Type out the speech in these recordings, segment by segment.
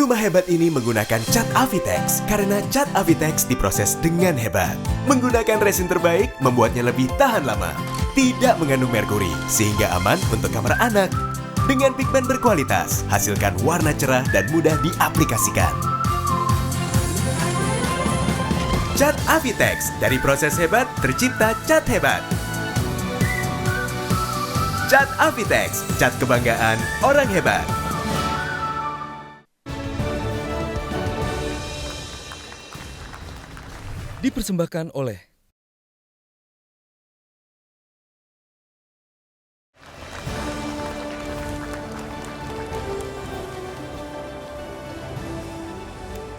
Rumah hebat ini menggunakan cat Avitex karena cat Avitex diproses dengan hebat. Menggunakan resin terbaik membuatnya lebih tahan lama. Tidak mengandung merkuri sehingga aman untuk kamar anak. Dengan pigmen berkualitas, hasilkan warna cerah dan mudah diaplikasikan. Cat Avitex, dari proses hebat tercipta cat hebat. Cat Avitex, cat kebanggaan orang hebat. Dipersembahkan oleh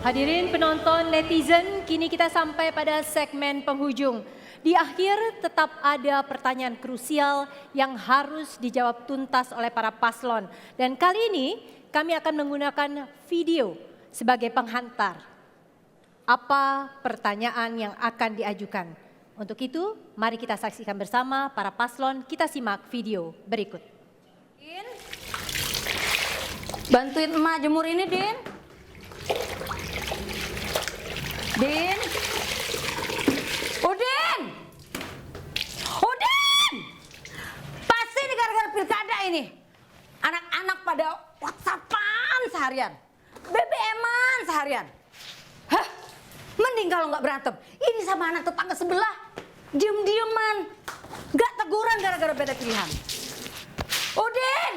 hadirin penonton netizen, kini kita sampai pada segmen penghujung. Di akhir tetap ada pertanyaan krusial yang harus dijawab tuntas oleh para paslon. Dan kali ini kami akan menggunakan video sebagai penghantar. Apa pertanyaan yang akan diajukan? Untuk itu, mari kita saksikan bersama para paslon. Kita simak video berikut. Din, bantuin emak jemur ini, Din. Din. Udin. Udin. Pasti ini gara-gara pilkada ini. Anak-anak pada WhatsAppan seharian. BBM-an seharian. Hah? Mending kalau nggak berantem. Ini sama anak tetangga sebelah. Diem-dieman. Nggak teguran gara-gara beda pilihan. Udin!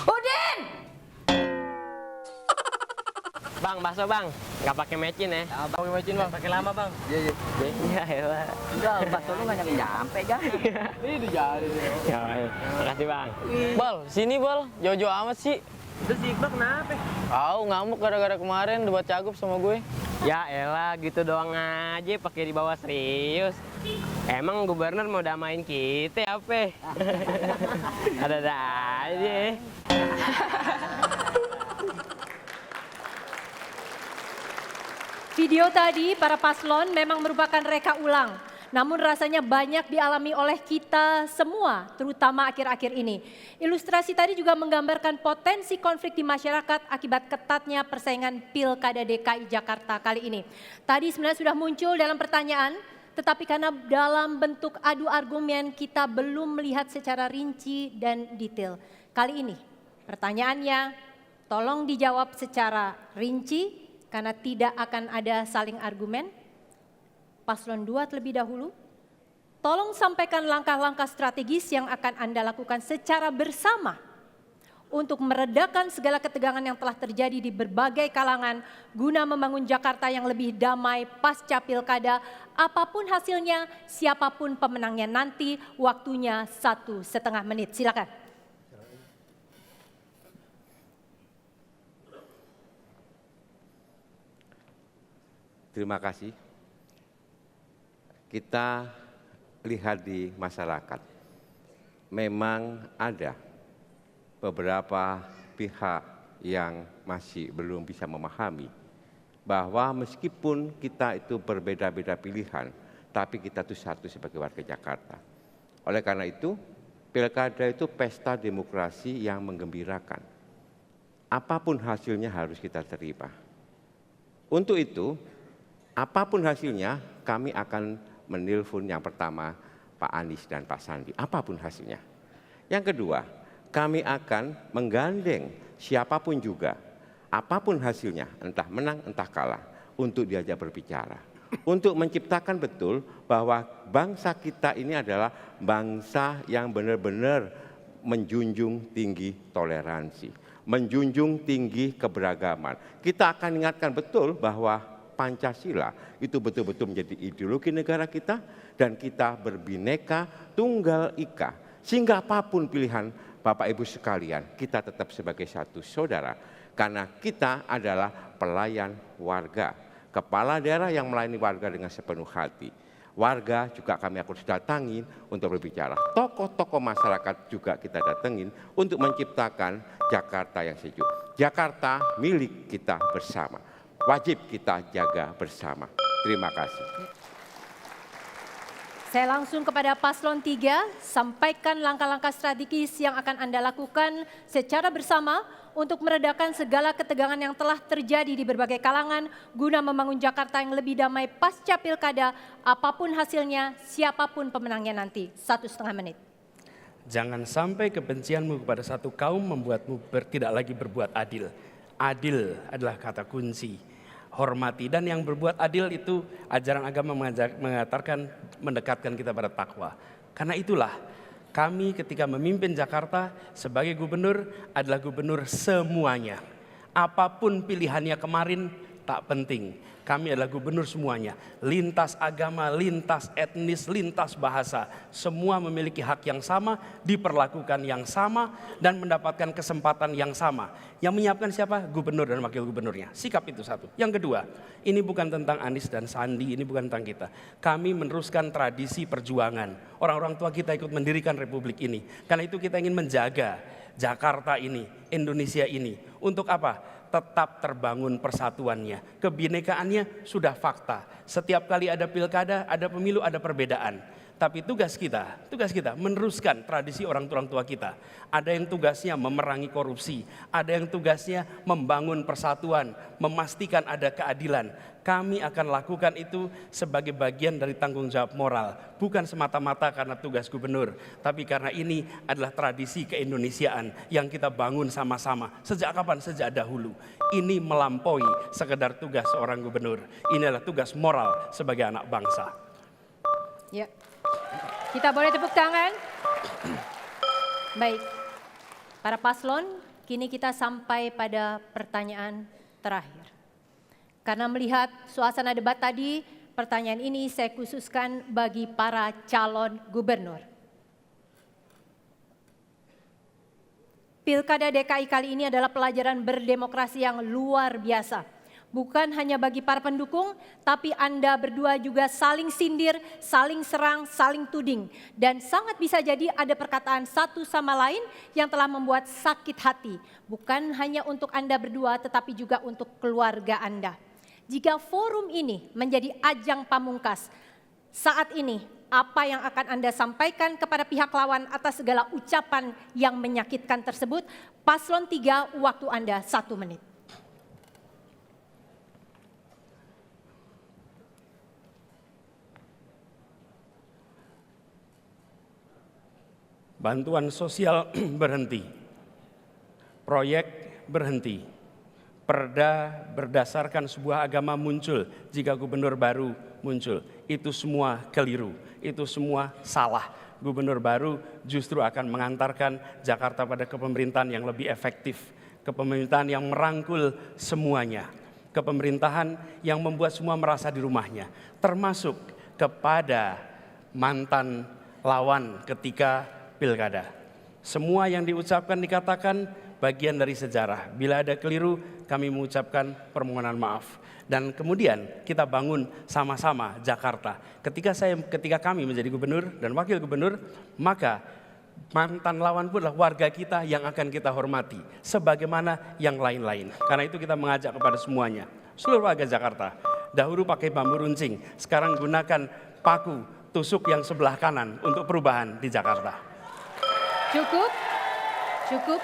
Udin! Bang, bakso bang, nggak pakai mecin ya? Pakai mecin bang. Pakai lama bang. Iya iya. Iya, ya. Enggak, bakso lu nggak nyampe kan? Ini jadi. Ya, makasih bang. Bol, sini bol, jojo amat sih. Udah si Iqbal kenapa? Ngamuk gara-gara kemarin debat cagup sama gue. Ya elah, gitu doang aja pakai dibawa serius. Emang gubernur mau damain kita apa? Ada-ada aja. Video tadi para paslon memang merupakan reka ulang. Namun rasanya banyak dialami oleh kita semua, terutama akhir-akhir ini. Ilustrasi tadi juga menggambarkan potensi konflik di masyarakat akibat ketatnya persaingan Pilkada DKI Jakarta kali ini. Tadi sebenarnya sudah muncul dalam pertanyaan, tetapi karena dalam bentuk adu argumen kita belum melihat secara rinci dan detail. Kali ini pertanyaannya tolong dijawab secara rinci karena tidak akan ada saling argumen. Paslon 2 terlebih dahulu, tolong sampaikan langkah-langkah strategis yang akan Anda lakukan secara bersama untuk meredakan segala ketegangan yang telah terjadi di berbagai kalangan guna membangun Jakarta yang lebih damai pasca pilkada. Apapun hasilnya, siapapun pemenangnya nanti, waktunya 1,5 menit. Silakan. Terima kasih. Kita lihat di masyarakat, memang ada beberapa pihak yang masih belum bisa memahami bahwa meskipun kita itu berbeda-beda pilihan, tapi kita itu satu sebagai warga Jakarta. Oleh karena itu, pilkada itu pesta demokrasi yang menggembirakan. Apapun hasilnya harus kita terima. Untuk itu, apapun hasilnya, kami akan menelpon yang pertama Pak Anies dan Pak Sandi, apapun hasilnya. Yang kedua, kami akan menggandeng siapapun juga, apapun hasilnya, entah menang, entah kalah, untuk diajak berbicara. Untuk menciptakan betul bahwa bangsa kita ini adalah bangsa yang benar-benar menjunjung tinggi toleransi, menjunjung tinggi keberagaman. Kita akan ingatkan betul bahwa Pancasila itu betul-betul menjadi ideologi negara kita dan kita berbineka tunggal ika. Sehingga apapun pilihan Bapak Ibu sekalian, kita tetap sebagai satu saudara. Karena kita adalah pelayan warga. Kepala daerah yang melayani warga dengan sepenuh hati. Warga juga kami akan datangin untuk berbicara. Tokoh-tokoh masyarakat juga kita datengin untuk menciptakan Jakarta yang sejuk. Jakarta milik kita bersama. Wajib kita jaga bersama. Terima kasih. Saya langsung kepada Paslon 3, sampaikan langkah-langkah strategis yang akan Anda lakukan secara bersama untuk meredakan segala ketegangan yang telah terjadi di berbagai kalangan guna membangun Jakarta yang lebih damai pasca pilkada, apapun hasilnya, siapapun pemenangnya nanti. 1,5 menit. Jangan sampai kebencianmu kepada satu kaum membuatmu tidak lagi berbuat adil. Adil adalah kata kunci. Hormati, dan yang berbuat adil itu ajaran agama mengatakan mendekatkan kita pada takwa. Karena itulah kami ketika memimpin Jakarta sebagai gubernur adalah gubernur semuanya. Apapun pilihannya kemarin tak penting. Kami adalah gubernur semuanya. Lintas agama, lintas etnis, lintas bahasa. Semua memiliki hak yang sama, diperlakukan yang sama, dan mendapatkan kesempatan yang sama. Yang menyiapkan siapa? Gubernur dan wakil gubernurnya. Sikap itu satu. Yang kedua, ini bukan tentang Anies dan Sandi, ini bukan tentang kita. Kami meneruskan tradisi perjuangan. Orang-orang tua kita ikut mendirikan republik ini. Karena itu kita ingin menjaga Jakarta ini, Indonesia ini. Untuk apa? Tetap terbangun persatuannya. Kebinekaannya sudah fakta. Setiap kali ada pilkada, ada pemilu, ada perbedaan. Tapi tugas kita meneruskan tradisi orang tua kita. Ada yang tugasnya memerangi korupsi, ada yang tugasnya membangun persatuan, memastikan ada keadilan. Kami akan lakukan itu sebagai bagian dari tanggung jawab moral. Bukan semata-mata karena tugas gubernur, tapi karena ini adalah tradisi keindonesiaan yang kita bangun sama-sama. Sejak kapan? Sejak dahulu. Ini melampaui sekedar tugas seorang gubernur. Ini adalah tugas moral sebagai anak bangsa. Ya. Kita boleh tepuk tangan? Baik. Para paslon, kini kita sampai pada pertanyaan terakhir. Karena melihat suasana debat tadi, pertanyaan ini saya khususkan bagi para calon gubernur. Pilkada DKI kali ini adalah pelajaran berdemokrasi yang luar biasa. Bukan hanya bagi para pendukung, tapi Anda berdua juga saling sindir, saling serang, saling tuding. Dan sangat bisa jadi ada perkataan satu sama lain yang telah membuat sakit hati. Bukan hanya untuk Anda berdua, tetapi juga untuk keluarga Anda. Jika forum ini menjadi ajang pamungkas, saat ini apa yang akan Anda sampaikan kepada pihak lawan atas segala ucapan yang menyakitkan tersebut? Paslon 3, waktu Anda 1 menit. Bantuan sosial berhenti, proyek berhenti, perda berdasarkan sebuah agama muncul jika gubernur baru muncul. Itu semua keliru, itu semua salah. Gubernur baru justru akan mengantarkan Jakarta pada kepemerintahan yang lebih efektif, kepemerintahan yang merangkul semuanya, kepemerintahan yang membuat semua merasa di rumahnya, termasuk kepada mantan lawan ketika pilkada. Semua yang diucapkan dikatakan bagian dari sejarah. Bila ada keliru, kami mengucapkan permohonan maaf. Dan kemudian kita bangun sama-sama Jakarta. Ketika kami menjadi gubernur dan wakil gubernur, maka mantan lawan pun adalah warga kita yang akan kita hormati. Sebagaimana yang lain-lain. Karena itu kita mengajak kepada semuanya. Seluruh warga Jakarta. Dahulu pakai bambu runcing, sekarang gunakan paku tusuk yang sebelah kanan untuk perubahan di Jakarta. Cukup.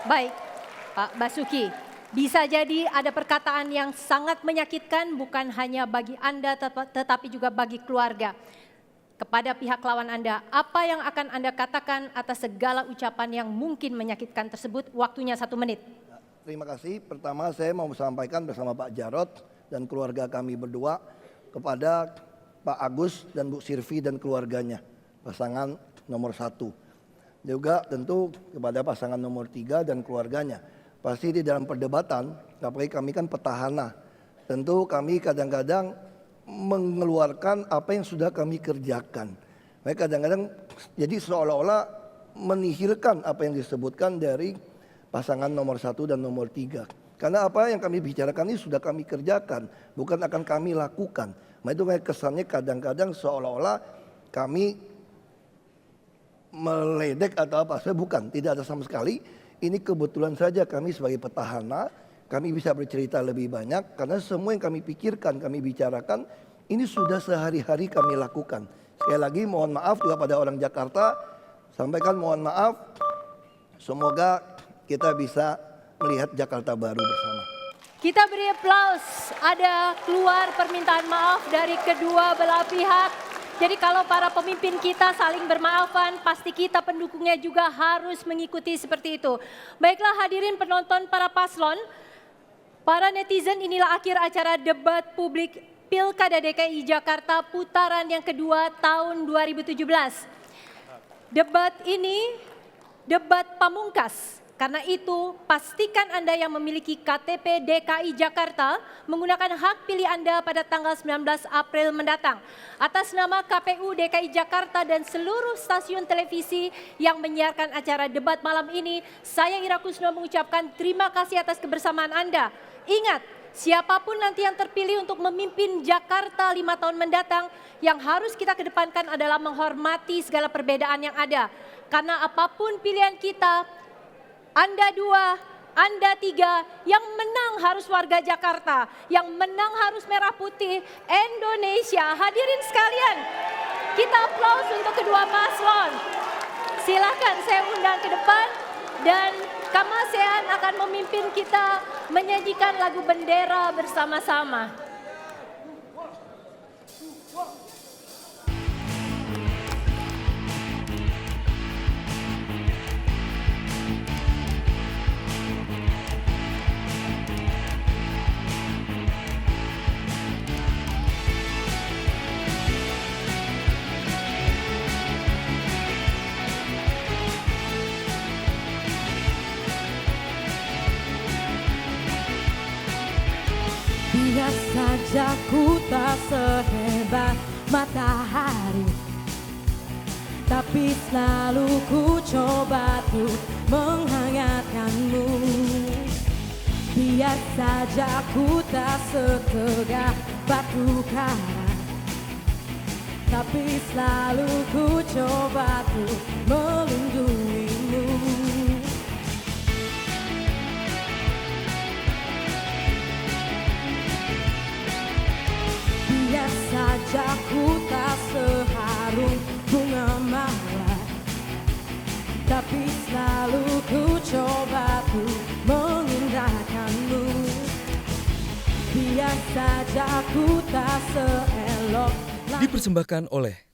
Baik, Pak Basuki. Bisa jadi ada perkataan yang sangat menyakitkan bukan hanya bagi Anda tetapi juga bagi keluarga. Kepada pihak lawan Anda, apa yang akan Anda katakan atas segala ucapan yang mungkin menyakitkan tersebut? Waktunya 1 menit. Terima kasih. Pertama saya mau sampaikan bersama Pak Jarod dan keluarga kami berdua kepada Pak Agus dan Bu Sirvi dan keluarganya, pasangan nomor 1. Juga tentu kepada pasangan nomor 3 dan keluarganya. Pasti di dalam perdebatan, apalagi kami kan petahana, tentu kami kadang-kadang mengeluarkan apa yang sudah kami kerjakan. Mereka kadang-kadang jadi seolah-olah menihilkan apa yang disebutkan dari pasangan nomor 1 dan nomor 3. Karena apa yang kami bicarakan ini sudah kami kerjakan, bukan akan kami lakukan. Nah itu kayak kesannya kadang-kadang seolah-olah kami meledek atau apa, saya bukan, tidak ada sama sekali. Ini kebetulan saja kami sebagai petahana, kami bisa bercerita lebih banyak karena semua yang kami pikirkan, kami bicarakan, ini sudah sehari-hari kami lakukan. Sekali lagi mohon maaf juga pada orang Jakarta, sampaikan mohon maaf, semoga kita bisa melihat Jakarta baru bersama. Kita beri aplaus, ada keluar permintaan maaf dari kedua belah pihak. Jadi kalau para pemimpin kita saling bermaafan, pasti kita pendukungnya juga harus mengikuti seperti itu. Baiklah hadirin penonton para paslon, para netizen, inilah akhir acara debat publik Pilkada DKI Jakarta putaran yang kedua tahun 2017. Debat ini debat pamungkas. Karena itu, pastikan Anda yang memiliki KTP DKI Jakarta menggunakan hak pilih Anda pada tanggal 19 April mendatang. Atas nama KPU DKI Jakarta dan seluruh stasiun televisi yang menyiarkan acara debat malam ini, saya Ira Kusno mengucapkan terima kasih atas kebersamaan Anda. Ingat, siapapun nanti yang terpilih untuk memimpin Jakarta 5 tahun mendatang, yang harus kita kedepankan adalah menghormati segala perbedaan yang ada. Karena apapun pilihan kita, Anda 2, Anda 3, yang menang harus warga Jakarta, yang menang harus merah putih Indonesia. Hadirin sekalian, kita aplaus untuk kedua paslon. Silakan saya undang ke depan dan Kamasean akan memimpin kita menyajikan lagu bendera bersama-sama. Biar saja ku tak sehebat matahari, tapi selalu ku coba tuh menghangatkanmu. Biar saja ku tak setegak batu karang, tapi selalu ku coba tuh melindungimu. Biar saja ku tak seharum bunga mawar, tapi selalu ku coba ku mengindahkanmu. Biar saja ku tak seelok. Dipersembahkan oleh